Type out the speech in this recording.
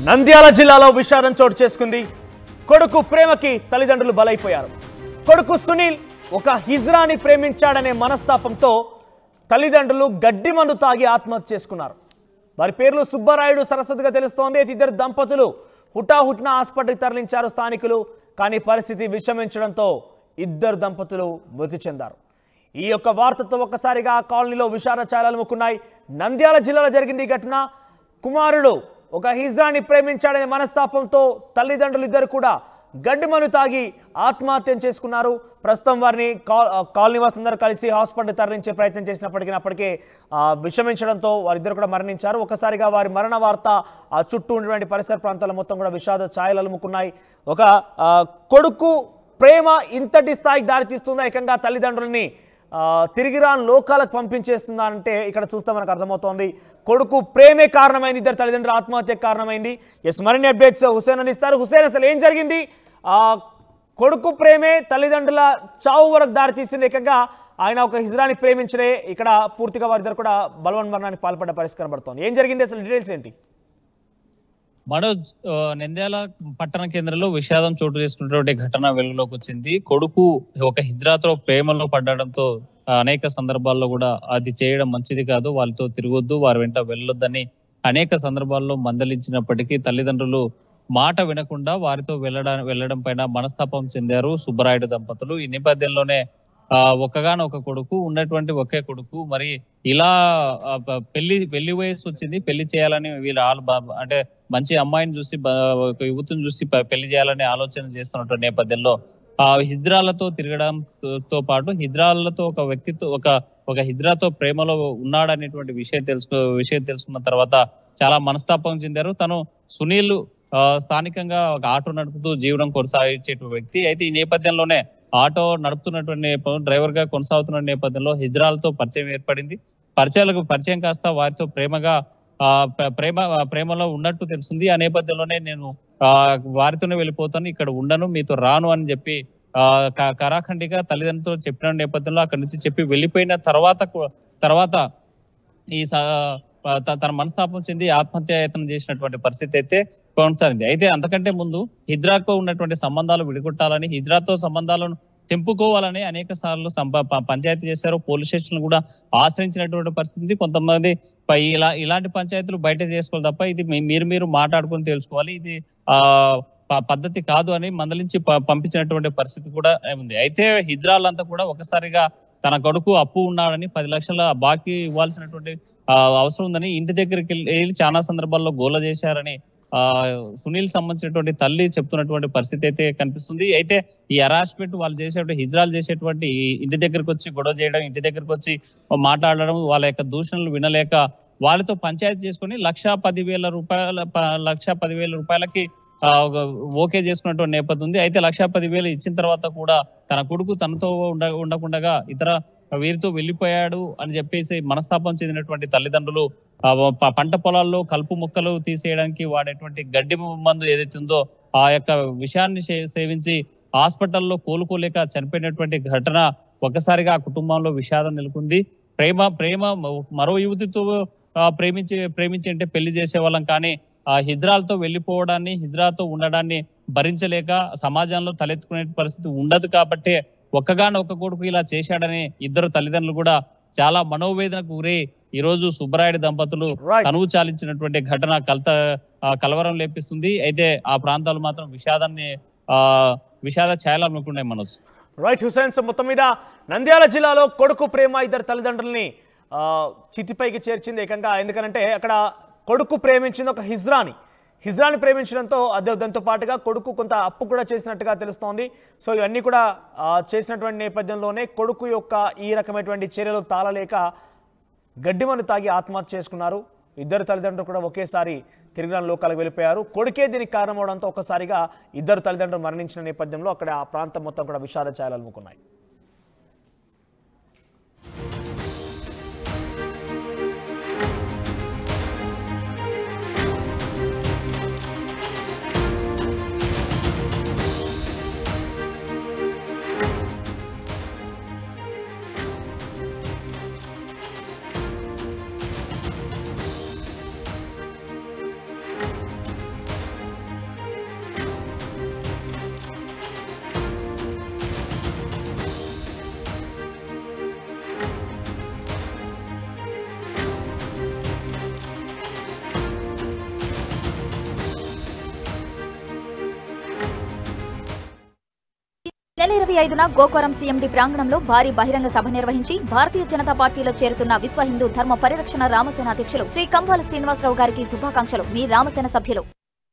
నంద్యాల జిల్లాలో విషాదం చోటు చేసుకుంది. కొడుకు ప్రేమకి తల్లిదండ్రులు బలైపోయారు. కొడుకు సునీల్ ఒక హిజ్రాని ప్రేమించాడనే మనస్తాపంతో తల్లిదండ్రులు గడ్డి మందు తాగి ఆత్మహత్య చేసుకున్నారు. వారి పేర్లు సుబ్బరాయుడు, సరస్వతిగా తెలుస్తోంది. ఇద్దరు దంపతులు హుటాహుటిన హాస్పిటల్కి తరలించారు స్థానికులు. కానీ పరిస్థితి విషమించడంతో ఇద్దరు దంపతులు మృతి చెందారు. ఈ యొక్క వార్తతో ఒక్కసారిగా కాలనీలో విషాద ఛాయలు అలుముకున్నాయి. నంద్యాల జిల్లాలో జరిగింది ఈ ఘటన. కుమారుడు ఒక హిజ్రాని ప్రేమించాడనే మనస్తాపంతో తల్లిదండ్రులు ఇద్దరు కూడా గడ్డి మందు తాగి ఆత్మహత్యం చేసుకున్నారు. ప్రస్తుతం వారిని కాలనీ వాసులందరూ కలిసి హాస్పిటల్ తరలించే ప్రయత్నం చేసినప్పటికీ విషమించడంతో వారిద్దరు కూడా మరణించారు. ఒకసారిగా వారి మరణ వార్త ఆ చుట్టూ ఉన్నటువంటి పరిసర ప్రాంతాల మొత్తం కూడా విషాద ఛాయలు అలుముకున్నాయి. ఒక కొడుకు ప్రేమ ఇంతటి స్థాయికి దారితీస్తుందా, ఏకంగా తల్లిదండ్రుల్ని తిరిగి రాని లోకాలకు పంపించేస్తుందా అంటే ఇక్కడ చూస్తే మనకు అర్థమవుతోంది. కొడుకు ప్రేమే కారణమైంది, ఇద్దరు తల్లిదండ్రుల ఆత్మహత్యకు కారణమైంది. మరిన్ని అప్డేట్స్ హుసేన్ అందిస్తారు. హుసేన్, అసలు ఏం జరిగింది? కొడుకు ప్రేమే తల్లిదండ్రుల చావు వరకు దారితీసింది. ఏకంగా ఆయన ఒక హిజ్రాని ప్రేమించలే, ఇక్కడ పూర్తిగా వారిద్దరు కూడా బలవన్మరణానికి పాల్పడ్డ పరిస్థితి కనబడుతోంది. ఏం జరిగింది, అసలు డీటెయిల్స్ ఏంటి? మనోజ్, నంద్యాల పట్టణ కేంద్రంలో విషాదం చోటు చేసుకున్నటువంటి ఘటన వెలుగులోకి వచ్చింది. కొడుకు ఒక హిజ్రాతో ప్రేమలో పడడంతో అనేక సందర్భాల్లో కూడా అది చేయడం మంచిది కాదు, వాళ్ళతో తిరగొద్దు, వారి వెంట వెళ్ళొద్దని అనేక సందర్భాల్లో మందలించినప్పటికీ తల్లిదండ్రులు మాట వినకుండా వారితో వెళ్ళడం పైన మనస్తాపం చెందారు సుబ్బరాయుడు దంపతులు. ఈ నేపథ్యంలోనే ఒక్కగానొక కొడుకు ఉన్నటువంటి ఒకే కొడుకు మరి ఇలా పెళ్లి వయసు వచ్చింది, పెళ్లి చేయాలని వీళ్ళు అంటే మంచి అమ్మాయిని చూసి ఒక యువతిని చూసి పెళ్లి చేయాలని ఆలోచన చేస్తున్నటువంటి నేపథ్యంలో హిజ్రాలతో తిరగడంతో పాటు హిజ్రాలతో ఒక వ్యక్తితో ఒక హిజ్రాతో ప్రేమలో ఉన్నాడనేటువంటి విషయం తెలుసుకున్న తర్వాత చాలా మనస్తాపం చెందారు. తను సునీల్ స్థానికంగా ఒక ఆటో నడుపుతూ జీవనం కొనసాగించేటువంటి వ్యక్తి. అయితే ఈ నేపథ్యంలోనే ఆటో నడుపుతున్నటువంటి డ్రైవర్ గా కొనసాగుతున్న నేపథ్యంలో హిజ్రాలతో పరిచయం ఏర్పడింది. పరిచయం కాస్త వారితో ప్రేమలో ఉన్నట్టు తెలుస్తుంది. ఆ నేపథ్యంలోనే నేను వారితోనే వెళ్ళిపోతాను, ఇక్కడ ఉండను, మీతో రాను అని చెప్పి కరాఖండిగా తల్లిదండ్రులతో చెప్పిన నేపథ్యంలో అక్కడి నుంచి చెప్పి వెళ్ళిపోయిన తర్వాత ఈ తన మనస్తాపం చెంది ఆత్మహత్యాయత్నం చేసినటువంటి పరిస్థితి అయితే కొనసాగింది. అయితే అంతకంటే ముందు హిజ్రాతో ఉన్నటువంటి సంబంధాలు విడగొట్టాలని, హిజ్రాతో సంబంధాలను తెంపుకోవాలని అనేక సార్లు పంచాయతీ చేశారు. పోలీస్ స్టేషన్ కూడా ఆశ్రయించినటువంటి పరిస్థితి. కొంతమంది ఇలాంటి పంచాయతీలు బయట చేసుకోవాలి తప్ప ఇది మీరు మాట్లాడుకొని తెలుసుకోవాలి, ఇది పద్ధతి కాదు అని మందలించి పంపించినటువంటి పరిస్థితి కూడా ఉంది. అయితే హిజ్రాలంతా కూడా ఒకసారిగా తన కొడుకు అప్పు ఉన్నాడని 10 లక్షల బాకీ ఇవ్వాల్సినటువంటి అవసరం ఉందని ఇంటి దగ్గరికి వెళ్ళి చాలా సందర్భాల్లో గోల చేశారని సునీల్ సంబంధించినటువంటి తల్లి చెప్తున్నటువంటి పరిస్థితి అయితే కనిపిస్తుంది. అయితే ఈ హరాస్మెంట్ వాళ్ళు చేసేటువంటి హిజ్రాలు చేసేటువంటి ఇంటి దగ్గరకు వచ్చి గొడవ చేయడం, ఇంటి దగ్గరకు వచ్చి మాట్లాడడం, వాళ్ళ యొక్క దూషణలు వినలేక వాళ్ళతో పంచాయతీ చేసుకుని 1,10,000 రూపాయలకి ఓకే చేసుకున్నటువంటి నేపథ్యం ఉంది. అయితే 1,10,000 ఇచ్చిన తర్వాత కూడా తన కొడుకు తనతో ఉండకుండా ఇతర వీరితో వెళ్ళిపోయాడు అని చెప్పేసి మనస్తాపం చెందినటువంటి తల్లిదండ్రులు పంట పొలాల్లో కలుపు మొక్కలు తీసేయడానికి వాడేటువంటి గడ్డి మందు ఏదైతే ఉందో ఆ యొక్క విషయాన్ని సేవించి హాస్పిటల్లో కోలుకోలేక చనిపోయినటువంటి ఘటన ఒకసారిగా ఆ కుటుంబంలో విషాదం నెలకొంది. ప్రేమ మరో యువతితో ప్రేమించి అంటే పెళ్లి చేసేవాళ్ళం, కానీ ఆ హిజ్రాలతో వెళ్ళిపోవడాన్ని, హిజ్రాతో ఉండడాన్ని భరించలేక సమాజంలో తలెత్తుకునే పరిస్థితి ఉండదు కాబట్టి ఒక్కగానొక్క కొడుకు ఇలా చేశాడని ఇద్దరు తల్లిదండ్రులు కూడా చాలా మనోవేదనకు గురై ఈ రోజు సుబ్బరాయుడు దంపతులు తనువు చాలించినటువంటి ఘటన కలవరం లేపిస్తుంది. అయితే ఆ ప్రాంతాలు మాత్రం విషాద ఛాయలు అనుకున్నాయి. మనోజ్, రైట్ హుసేన్, మొత్తం మీద నంద్యాల జిల్లాలో కొడుకు ప్రేమ ఇద్దరు తల్లిదండ్రుల్ని చితిపైకి చేర్చింది ఏకంగా. ఎందుకంటే అక్కడ కొడుకు ప్రేమించింది ఒక హిజ్రాని ప్రేమించడంతో దాంతో పాటుగా కొడుకు కొంత అప్పు కూడా చేసినట్టుగా తెలుస్తోంది. సో ఇవన్నీ కూడా చేసినటువంటి నేపథ్యంలోనే కొడుకు యొక్క ఈ రకమైనటువంటి చర్యలు తాళలేక గడ్డి మందు తాగి ఆత్మహత్య చేసుకున్నారు. ఇద్దరు తల్లిదండ్రులు కూడా ఒకేసారి తిరిగిన లోకాలకు వెళ్ళిపోయారు. కొడుకే దీనికి కారణం అవడంతో ఒకసారిగా ఇద్దరు తల్లిదండ్రులు మరణించిన నేపథ్యంలో అక్కడ ఆ ప్రాంతం మొత్తం కూడా విషాద ఛాయలు అలుముకున్నాయి. నెల 25న గోకవరం సీఎండీ ప్రాంగణంలో భారీ బహిరంగ సభ నిర్వహించి భారతీయ జనతా పార్టీలో చేరుతున్న విశ్వ హిందూ ధర్మ పరిరక్షణ రామసేన అధ్యక్షులు శ్రీ కంబాల శ్రీనివాసరావు గారికి శుభాకాంక్షలు. మీ రామసేన సభ్యులు.